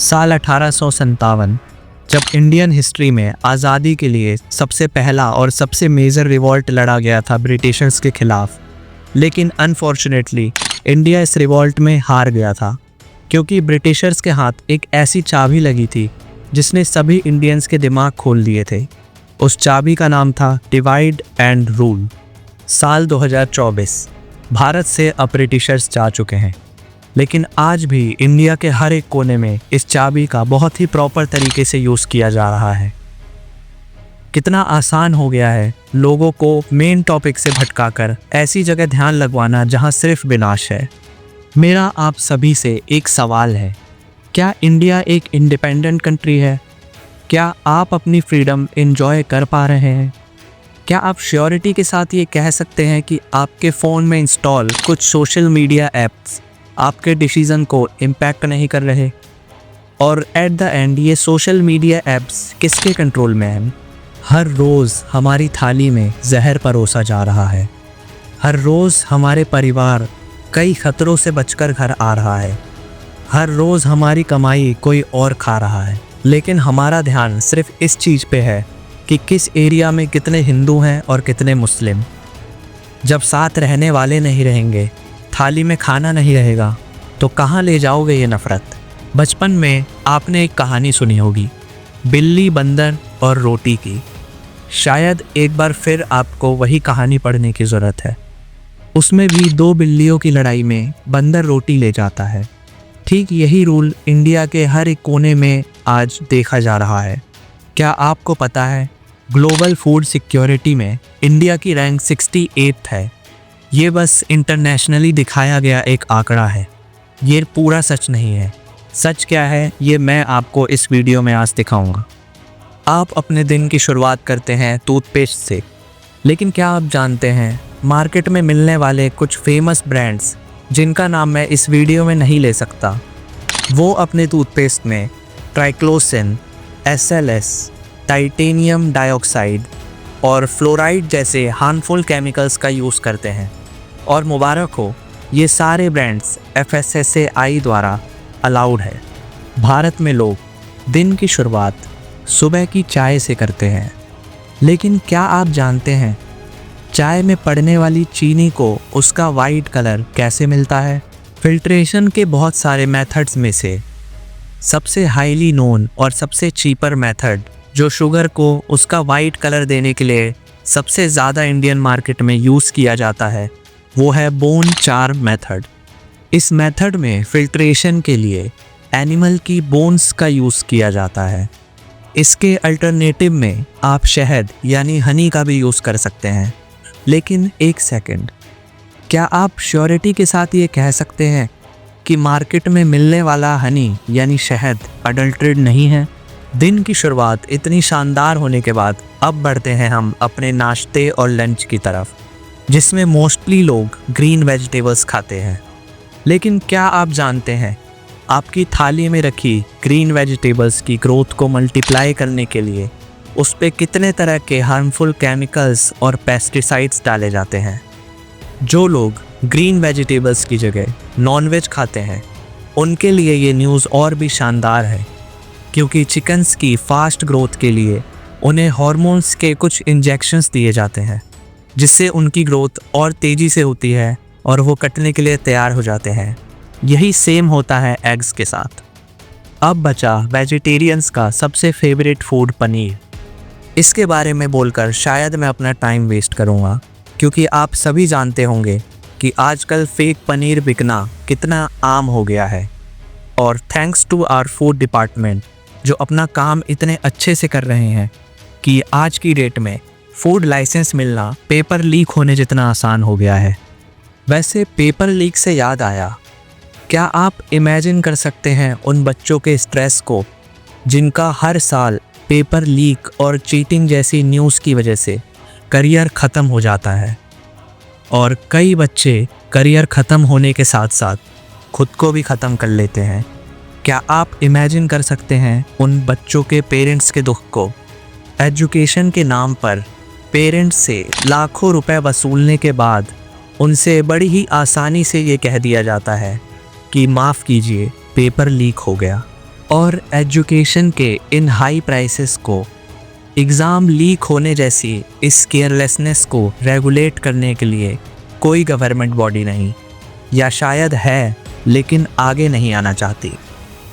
साल 1857 जब Indian history में आज़ादी के लिए सबसे पहला और सबसे मेजर रिवॉल्ट लड़ा गया था ब्रिटिशर्स के खिलाफ। लेकिन अनफॉर्चुनेटली इंडिया इस रिवॉल्ट में हार गया था, क्योंकि ब्रिटिशर्स के हाथ एक ऐसी चाबी लगी थी जिसने सभी इंडियंस के दिमाग खोल दिए थे। उस चाबी का नाम था डिवाइड एंड रूल। साल 2024 भारत से अब ब्रिटिशर्स जा चुके हैं, लेकिन आज भी इंडिया के हर एक कोने में इस चाबी का बहुत ही प्रॉपर तरीके से यूज़ किया जा रहा है। कितना आसान हो गया है लोगों को मेन टॉपिक से भटकाकर ऐसी जगह ध्यान लगवाना जहां सिर्फ विनाश है। मेरा आप सभी से एक सवाल है, क्या इंडिया एक इंडिपेंडेंट कंट्री है? क्या आप अपनी फ्रीडम एंजॉय कर पा रहे हैं? क्या आप श्योरिटी के साथ ये कह सकते हैं कि आपके फ़ोन में इंस्टॉल कुछ सोशल मीडिया ऐप्स आपके डिसीज़न को इम्पैक्ट नहीं कर रहे? और एट द एंड ये सोशल मीडिया ऐप्स किसके कंट्रोल में हैं? हर रोज़ हमारी थाली में जहर परोसा जा रहा है। हर रोज़ हमारे परिवार कई खतरों से बचकर घर आ रहा है। हर रोज़ हमारी कमाई कोई और खा रहा है, लेकिन हमारा ध्यान सिर्फ इस चीज़ पे है कि किस एरिया में कितने हिंदू हैं और कितने मुस्लिम। जब साथ रहने वाले नहीं रहेंगे, थाली में खाना नहीं रहेगा, तो कहाँ ले जाओगे ये नफ़रत? बचपन में आपने एक कहानी सुनी होगी, बिल्ली, बंदर और रोटी की। शायद एक बार फिर आपको वही कहानी पढ़ने की ज़रूरत है। उसमें भी दो बिल्लियों की लड़ाई में बंदर रोटी ले जाता है। ठीक यही रूल इंडिया के हर एक कोने में आज देखा जा रहा है। क्या आपको पता है ग्लोबल फूड सिक्योरिटी में इंडिया की रैंक 68 है। ये बस इंटरनेशनली दिखाया गया एक आंकड़ा है, ये पूरा सच नहीं है। सच क्या है ये मैं आपको इस वीडियो में आज दिखाऊंगा। आप अपने दिन की शुरुआत करते हैं टूथपेस्ट से, लेकिन क्या आप जानते हैं मार्केट में मिलने वाले कुछ फेमस ब्रांड्स जिनका नाम मैं इस वीडियो में नहीं ले सकता, वो अपने टूथपेस्ट में ट्राइक्लोसिन, SLS, टाइटेनियम डाइऑक्साइड और फ्लोराइड जैसे हार्मफुल केमिकल्स का यूज़ करते हैं। और मुबारक हो, ये सारे ब्रांड्स FSSAI द्वारा अलाउड है। भारत में लोग दिन की शुरुआत सुबह की चाय से करते हैं, लेकिन क्या आप जानते हैं चाय में पड़ने वाली चीनी को उसका वाइट कलर कैसे मिलता है? फिल्ट्रेशन के बहुत सारे मेथड्स में से सबसे हाईली नोन और सबसे चीपर मेथड जो शुगर को उसका वाइट कलर देने के लिए सबसे ज़्यादा इंडियन मार्केट में यूज़ किया जाता है, वो है बोन चार मेथड। इस मेथड में फिल्ट्रेशन के लिए एनिमल की बोन्स का यूज़ किया जाता है। इसके अल्टरनेटिव में आप शहद यानी हनी का भी यूज़ कर सकते हैं। लेकिन एक सेकंड, क्या आप श्योरिटी के साथ ये कह सकते हैं कि मार्केट में मिलने वाला हनी यानी शहद अडल्ट्रेटेड नहीं है? दिन की शुरुआत इतनी शानदार होने के बाद अब बढ़ते हैं हम अपने नाश्ते और लंच की तरफ, जिसमें मोस्टली लोग ग्रीन वेजिटेबल्स खाते हैं। लेकिन क्या आप जानते हैं आपकी थाली में रखी ग्रीन वेजिटेबल्स की ग्रोथ को मल्टीप्लाई करने के लिए उस पे कितने तरह के हार्मफुल केमिकल्स और पेस्टिसाइड्स डाले जाते हैं? जो लोग ग्रीन वेजिटेबल्स की जगह नॉनवेज खाते हैं, उनके लिए ये न्यूज़ और भी शानदार है, क्योंकि चिकन्स की फास्ट ग्रोथ के लिए उन्हें हार्मोन्स के कुछ इंजेक्शंस दिए जाते हैं, जिससे उनकी ग्रोथ और तेज़ी से होती है और वो कटने के लिए तैयार हो जाते हैं। यही सेम होता है एग्स के साथ। अब बचा वेजिटेरियंस का सबसे फेवरेट फूड पनीर। इसके बारे में बोलकर शायद मैं अपना टाइम वेस्ट करूँगा, क्योंकि आप सभी जानते होंगे कि आजकल फेक पनीर बिकना कितना आम हो गया है। और thanks to our food department जो अपना काम इतने अच्छे से कर रहे हैं कि आज की डेट में फूड लाइसेंस मिलना पेपर लीक होने जितना आसान हो गया है। वैसे पेपर लीक से याद आया, क्या आप इमेजिन कर सकते हैं उन बच्चों के स्ट्रेस को जिनका हर साल पेपर लीक और चीटिंग जैसी न्यूज़ की वजह से करियर ख़त्म हो जाता है? और कई बच्चे करियर ख़त्म होने के साथ साथ खुद को भी ख़त्म कर लेते हैं। क्या आप इमेजिन कर सकते हैं उन बच्चों के पेरेंट्स के दुख को? एजुकेशन के नाम पर पेरेंट्स से लाखों रुपए वसूलने के बाद उनसे बड़ी ही आसानी से ये कह दिया जाता है कि माफ़ कीजिए पेपर लीक हो गया। और एजुकेशन के इन हाई प्राइसेस को, एग्ज़ाम लीक होने जैसी इस केयरलेसनेस को रेगुलेट करने के लिए कोई गवर्नमेंट बॉडी नहीं, या शायद है लेकिन आगे नहीं आना चाहती।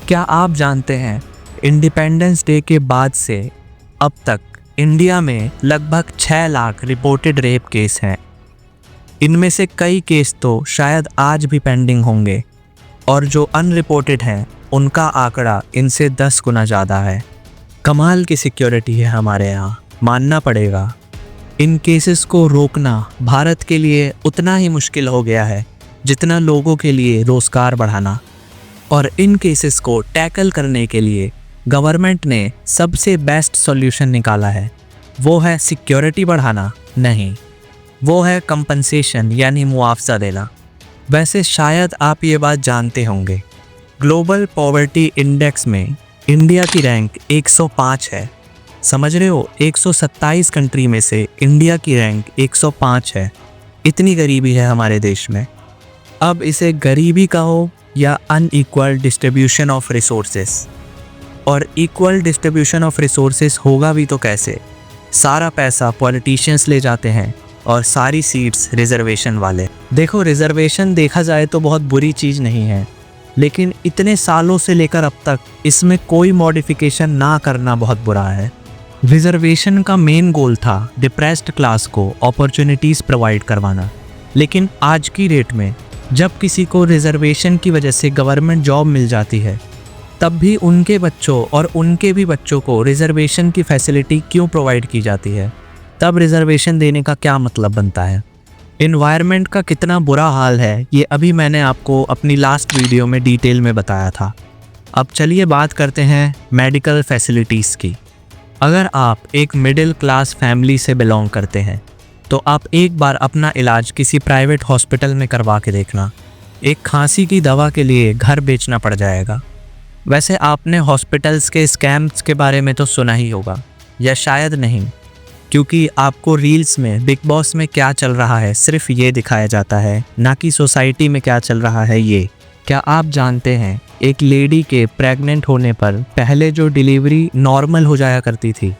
क्या आप जानते हैं इंडिपेंडेंस डे के बाद से अब तक इंडिया में लगभग 6 लाख रिपोर्टेड रेप केस हैं। इनमें से कई केस तो शायद आज भी पेंडिंग होंगे, और जो अनरिपोर्टेड हैं उनका आंकड़ा इनसे 10 गुना ज़्यादा है। कमाल की सिक्योरिटी है हमारे यहाँ, मानना पड़ेगा। इन केसेस को रोकना भारत के लिए उतना ही मुश्किल हो गया है जितना लोगों के लिए रोज़गार बढ़ाना। और इन केसेस को टैकल करने के लिए गवर्नमेंट ने सबसे बेस्ट सॉल्यूशन निकाला है। वो है सिक्योरिटी बढ़ाना नहीं, वो है कंपनसेशन यानी मुआवजा देना। वैसे शायद आप ये बात जानते होंगे, ग्लोबल पॉवर्टी इंडेक्स में इंडिया की रैंक 105 है। समझ रहे हो, 127 कंट्री में से इंडिया की रैंक 105 है। इतनी गरीबी है हमारे देश में। अब इसे गरीबी कहो या अनइक्वल डिस्ट्रीब्यूशन ऑफ रिसोर्सेस, और इक्वल डिस्ट्रीब्यूशन ऑफ रिसोर्सेस होगा भी तो कैसे? सारा पैसा पॉलिटिशियंस ले जाते हैं और सारी सीट्स रिजर्वेशन वाले। देखो, रिजर्वेशन देखा जाए तो बहुत बुरी चीज़ नहीं है, लेकिन इतने सालों से लेकर अब तक इसमें कोई मॉडिफिकेशन ना करना बहुत बुरा है। रिजर्वेशन का मेन गोल था डिप्रेस्ड क्लास को अपॉर्चुनिटीज़ प्रोवाइड करवाना, लेकिन आज की डेट में जब किसी को रिजर्वेशन की वजह से गवर्नमेंट जॉब मिल जाती है, तब भी उनके बच्चों और उनके भी बच्चों को रिजर्वेशन की फैसिलिटी क्यों प्रोवाइड की जाती है? तब रिजर्वेशन देने का क्या मतलब बनता है? एनवायरनमेंट का कितना बुरा हाल है ये अभी मैंने आपको अपनी लास्ट वीडियो में डिटेल में बताया था। अब चलिए बात करते हैं मेडिकल फैसिलिटीज़ की। अगर आप एक मिडिल क्लास फैमिली से बिलोंग करते हैं तो आप एक बार अपना इलाज किसी प्राइवेट हॉस्पिटल में करवा के देखना। एक खांसी की दवा के लिए घर बेचना पड़ जाएगा। वैसे आपने हॉस्पिटल्स के स्कैम्स के बारे में तो सुना ही होगा, या शायद नहीं, क्योंकि आपको रील्स में बिग बॉस में क्या चल रहा है सिर्फ ये दिखाया जाता है, ना कि सोसाइटी में क्या चल रहा है ये। क्या आप जानते हैं एक लेडी के प्रेग्नेंट होने पर पहले जो डिलीवरी नॉर्मल हो जाया करती थी,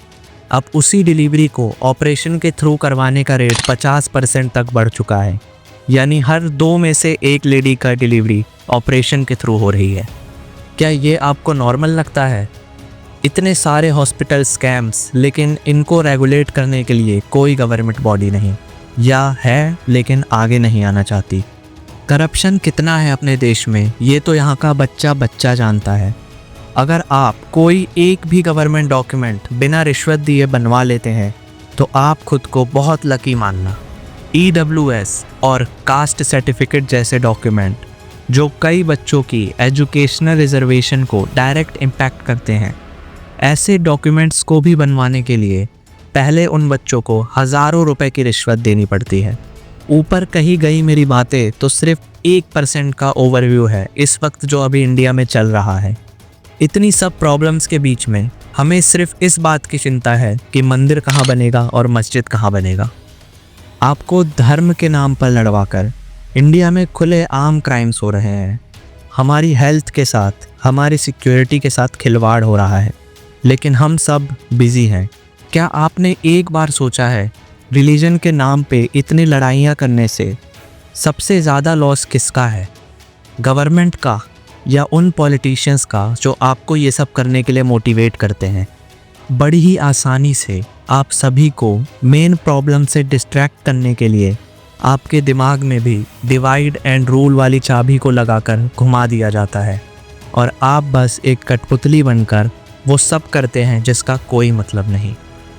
अब उसी डिलीवरी को ऑपरेशन के थ्रू करवाने का रेट 50% तक बढ़ चुका है। यानी हर 2 में से 1 लेडी का डिलीवरी ऑपरेशन के थ्रू हो रही है। क्या ये आपको नॉर्मल लगता है? इतने सारे हॉस्पिटल स्कैम्स, लेकिन इनको रेगुलेट करने के लिए कोई गवर्नमेंट बॉडी नहीं, या है लेकिन आगे नहीं आना चाहती। करप्शन कितना है अपने देश में ये तो यहाँ का बच्चा बच्चा जानता है। अगर आप कोई एक भी गवर्नमेंट डॉक्यूमेंट बिना रिश्वत दिए बनवा लेते हैं तो आप खुद को बहुत लकी मानना। EWS और कास्ट सर्टिफिकेट जैसे डॉक्यूमेंट जो कई बच्चों की एजुकेशनल रिजर्वेशन को डायरेक्ट इम्पैक्ट करते हैं, ऐसे डॉक्यूमेंट्स को भी बनवाने के लिए पहले उन बच्चों को हज़ारों रुपए की रिश्वत देनी पड़ती है। ऊपर कही गई मेरी बातें तो सिर्फ 1% का ओवरव्यू है इस वक्त जो अभी इंडिया में चल रहा है। इतनी सब प्रॉब्लम्स के बीच में हमें सिर्फ इस बात की चिंता है कि मंदिर कहाँ बनेगा और मस्जिद कहाँ बनेगा। आपको धर्म के नाम पर लड़वाकर इंडिया में खुले आम क्राइम्स हो रहे हैं। हमारी हेल्थ के साथ, हमारी सिक्योरिटी के साथ खिलवाड़ हो रहा है, लेकिन हम सब बिजी हैं। क्या आपने एक बार सोचा है रिलीजन के नाम पे इतनी लड़ाइयाँ करने से सबसे ज़्यादा लॉस किसका है? गवर्नमेंट का या उन पॉलिटिशियंस का जो आपको ये सब करने के लिए मोटिवेट करते हैं? बड़ी ही आसानी से आप सभी को मेन प्रॉब्लम से डिस्ट्रैक्ट करने के लिए आपके दिमाग में भी डिवाइड एंड रूल वाली चाबी को लगाकर घुमा दिया जाता है, और आप बस एक कठपुतली बनकर वो सब करते हैं जिसका कोई मतलब नहीं।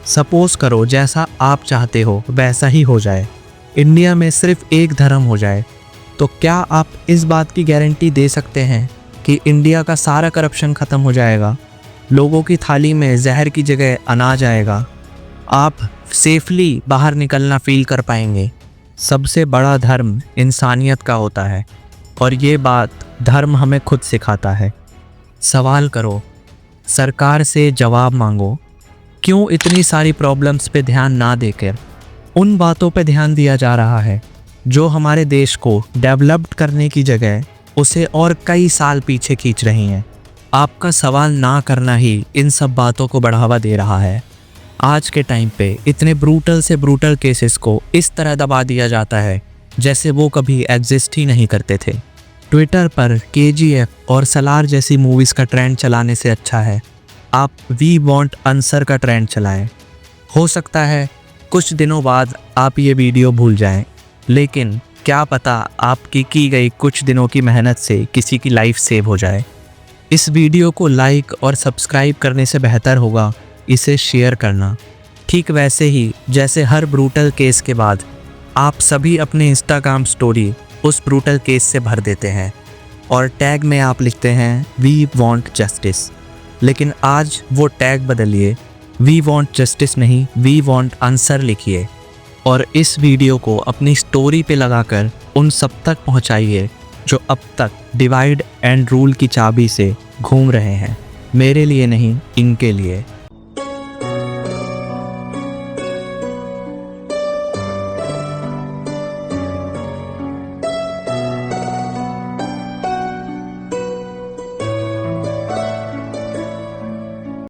सपोज करो जैसा आप चाहते हो वैसा ही हो जाए, इंडिया में सिर्फ एक धर्म हो जाए, तो क्या आप इस बात की गारंटी दे सकते हैं कि इंडिया का सारा करप्शन ख़त्म हो जाएगा? लोगों की थाली में जहर की जगह अनाज आएगा, आप सेफली बाहर निकलना फील कर पाएंगे? सबसे बड़ा धर्म इंसानियत का होता है, और ये बात धर्म हमें खुद सिखाता है। सवाल करो, सरकार से जवाब मांगो, क्यों इतनी सारी प्रॉब्लम्स पे ध्यान ना देकर उन बातों पे ध्यान दिया जा रहा है जो हमारे देश को डेवलप्ड करने की जगह उसे और कई साल पीछे खींच रही हैं। आपका सवाल ना करना ही इन सब बातों को बढ़ावा दे रहा है। आज के टाइम पे इतने ब्रूटल से ब्रूटल केसेस को इस तरह दबा दिया जाता है जैसे वो कभी एग्जिस्ट ही नहीं करते थे। ट्विटर पर KGF और सलार जैसी मूवीज़ का ट्रेंड चलाने से अच्छा है आप वी वांट आंसर का ट्रेंड चलाएं। हो सकता है कुछ दिनों बाद आप ये वीडियो भूल जाएं, लेकिन क्या पता आपकी की गई कुछ दिनों की मेहनत से किसी की लाइफ सेव हो जाए। इस वीडियो को लाइक और सब्सक्राइब करने से बेहतर होगा इसे शेयर करना। ठीक वैसे ही जैसे हर ब्रूटल केस के बाद आप सभी अपने इंस्टाग्राम स्टोरी उस ब्रूटल केस से भर देते हैं और टैग में आप लिखते हैं वी वांट जस्टिस, लेकिन आज वो टैग बदलिए, वी वांट जस्टिस नहीं वी वांट आंसर लिखिए और इस वीडियो को अपनी स्टोरी पे लगाकर उन सब तक पहुंचाइए जो अब तक डिवाइड एंड रूल की चाबी से घूम रहे हैं। मेरे लिए नहीं, इनके लिए।